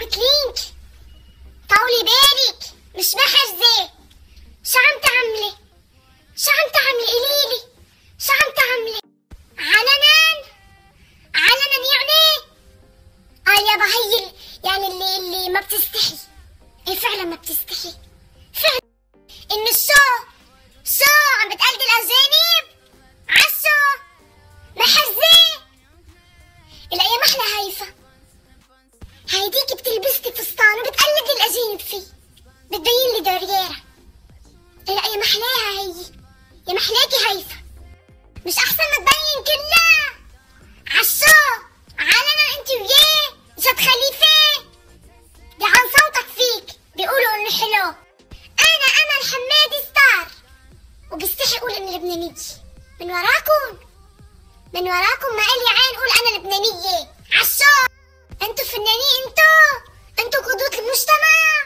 لعبة لينك. طولي بالك مش محرزة. شو عم تعملي؟ شو عم تعملي قليلي؟ شو عم تعملي؟ علنا يعني؟ يابا هي يعني اللي ما بتستحي. ايه فعلا ما بتستحي فعلا. انه شو عم بتقلدي الاجانب؟ عشو محرزة. الأيام أحلى هيفا. هيديكي بتلبسي فستان وبتقلدي الأجانب فيه، بتبين لي دورييرة. لا يا محلاها هي، يا محلاكي هيفا. مش أحسن ما تبين كلها؟ عشو علنا أنت وياه جد خليفة. دي عن صوتك فيك بيقولوا إنه حلو. أنا أمل حمادي ستار، وبستحي أقول إني لبنانية. من وراكم ما إلي عين قول أنا لبنانية. عشو انتوا فنانين، انتوا قدوة المجتمع.